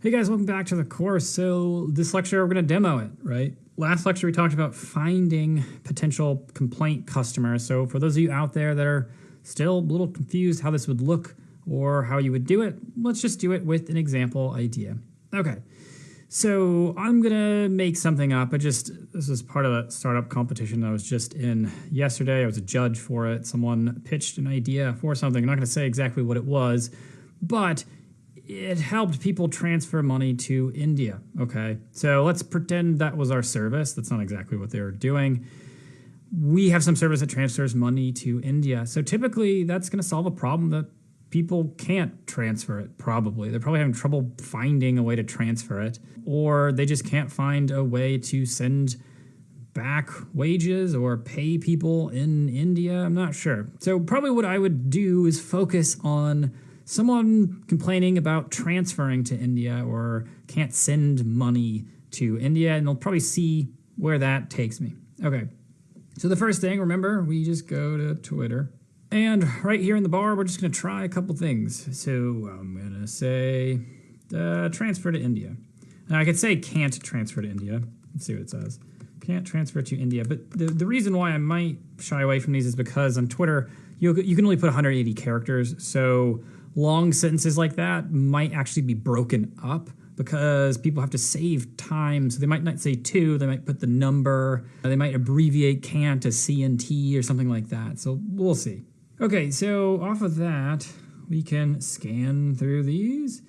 Hey guys, welcome back to the course. So this lecture, we're going to demo it, right? Last lecture, we talked about finding potential complaint customers. So for those of you out there that are still a little confused how this would look or how you would do it, let's just do it with an example idea. Okay, so I'm going to make something up. This is part of a startup competition I was just in yesterday. I was a judge for it. Someone pitched an idea for something. I'm not going to say exactly what it was, but it helped people transfer money to India. Okay, so let's pretend that was our service. That's not exactly what they were doing. We have some service that transfers money to India. So typically that's going to solve a problem that people can't transfer it, probably. They're probably having trouble finding a way to transfer it, or they just can't find a way to send back wages or pay people in India. I'm not sure. So probably what I would do is focus on someone complaining about transferring to India or can't send money to India, and they'll probably see where that takes me. Okay, so the first thing, remember, we just go to Twitter. And right here in the bar, we're just going to try a couple things. So I'm going to say transfer to India. Now I could say can't transfer to India. Let's see what it says. Can't transfer to India. But the reason why I might shy away from these is because on Twitter, you can only put 180 characters. So long sentences like that might actually be broken up because people have to save time. So they might not say to, they might put the number, they might abbreviate can't to CNT or something like that. So we'll see. Okay, so off of that, we can scan through these.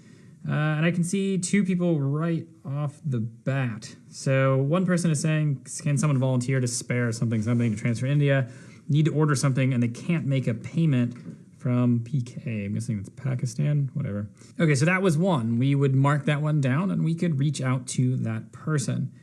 And I can see two people right off the bat. So one person is saying, can someone volunteer to spare something to transfer to India? Need to order something and they can't make a payment from PK. I'm guessing it's Pakistan, whatever. Okay, so that was one. We would mark that one down and we could reach out to that person.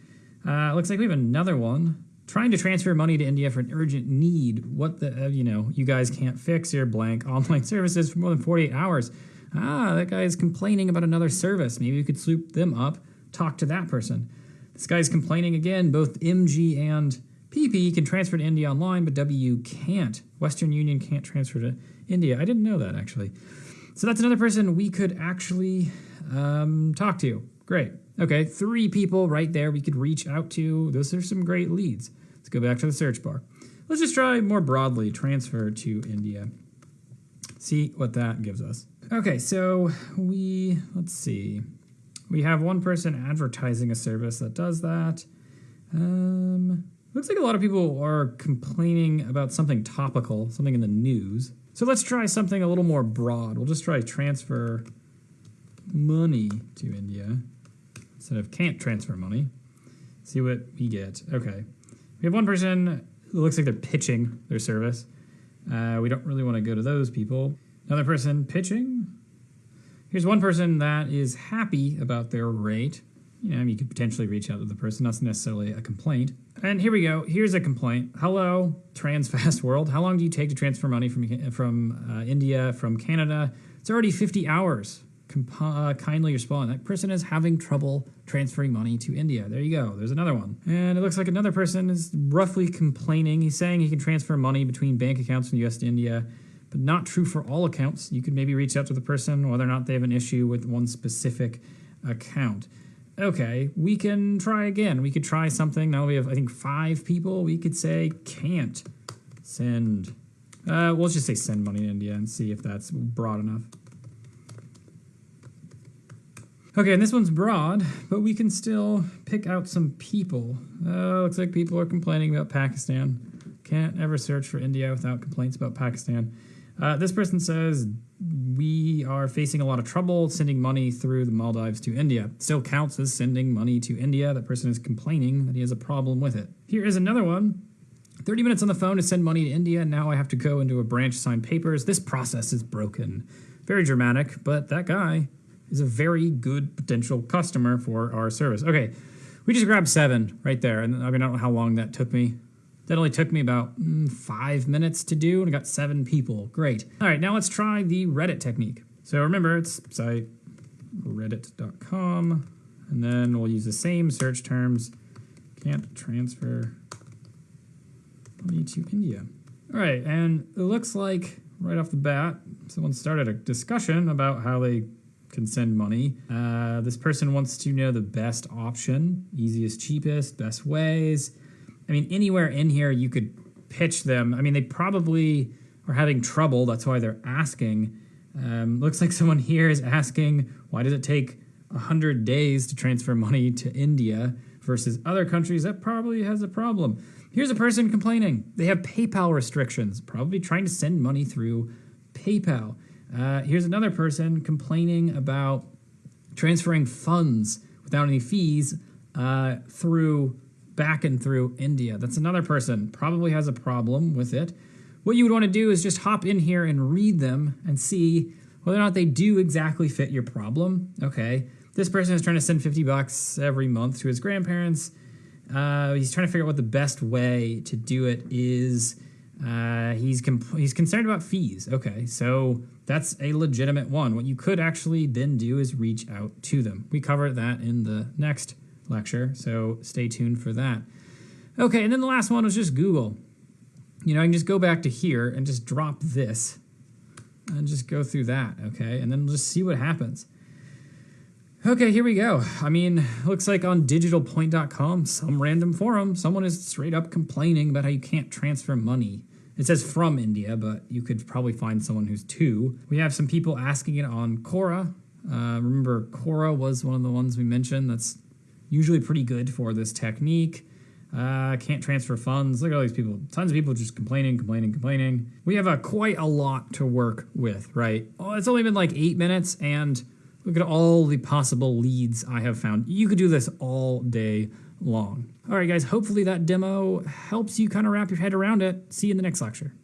Looks like we have another one. Trying to transfer money to India for an urgent need. What the, you guys can't fix your blank online services for more than 48 hours. That guy is complaining about another service. Maybe we could swoop them up, talk to that person. This guy's complaining again, both MG and PP can transfer to India online, but W can't. Western Union can't transfer to India. I didn't know that, actually. So that's another person we could actually talk to. Great. Okay, 3 people right there we could reach out to. Those are some great leads. Let's go back to the search bar. Let's just try more broadly, transfer to India. See what that gives us. Okay, so let's see. We have one person advertising a service that does that. Looks like a lot of people are complaining about something topical, something in the news. So let's try something a little more broad. We'll just try transfer money to India instead of can't transfer money. See what we get. Okay. We have one person who looks like they're pitching their service. We don't really want to go to those people. Another person pitching. Here's one person that is happy about their rate. You could potentially reach out to the person. That's necessarily a complaint. And here we go. Here's a complaint. Hello, Transfast World. How long do you take to transfer money from India, from Canada? It's already 50 hours. Kindly respond. That person is having trouble transferring money to India. There you go. There's another one. And it looks like another person is roughly complaining. He's saying he can transfer money between bank accounts from US to India, but not true for all accounts. You could maybe reach out to the person whether or not they have an issue with one specific account. Okay, we can try again. We could try something. Now we have, I think, 5 people. We could say can't send. We'll just say send money to India and see if that's broad enough. Okay, and this one's broad, but we can still pick out some people. Looks like people are complaining about Pakistan. Can't ever search for India without complaints about Pakistan. This person says, we are facing a lot of trouble sending money through the Maldives to India. Still counts as sending money to India. That person is complaining that he has a problem with it. Here is another one. 30 minutes on the phone to send money to India. Now I have to go into a branch, sign papers. This process is broken. Very dramatic, but that guy is a very good potential customer for our service. Okay, we just grabbed 7 right there. And I don't know how long that took me. That only took me about 5 minutes to do, and I got 7 people. Great. All right, now let's try the Reddit technique. So remember, it's site reddit.com, and then we'll use the same search terms. Can't transfer money to India. All right, and it looks like right off the bat, someone started a discussion about how they can send money. This person wants to know the best option, easiest, cheapest, best ways. I mean, anywhere in here you could pitch them. I mean, they probably are having trouble. That's why they're asking. Looks like someone here is asking, why does it take 100 days to transfer money to India versus other countries? That probably has a problem. Here's a person complaining. They have PayPal restrictions, probably trying to send money through PayPal. Here's another person complaining about transferring funds without any fees back and through India. That's another person, probably has a problem with it. What you would want to do is just hop in here and read them and see whether or not they do exactly fit your problem. Okay, this person is trying to send $50 every month to his grandparents. He's trying to figure out what the best way to do it is. He's concerned about fees. Okay, so that's a legitimate one. What you could actually then do is reach out to them. We cover that in the next lecture, so stay tuned for that. Okay, and then the last one was just Google. You know, I can just go back to here and just drop this and just go through that, okay? And then just see what happens. Okay, here we go. I mean, looks like on digitalpoint.com, some random forum, someone is straight up complaining about how you can't transfer money. It says from India, but you could probably find someone who's to. We have some people asking it on Quora. Remember, Quora was one of the ones we mentioned that's usually pretty good for this technique. Can't transfer funds. Look at all these people. Tons of people just complaining. We have quite a lot to work with, right? Oh, it's only been like 8 minutes, and look at all the possible leads I have found. You could do this all day long. All right, guys, hopefully that demo helps you kind of wrap your head around it. See you in the next lecture.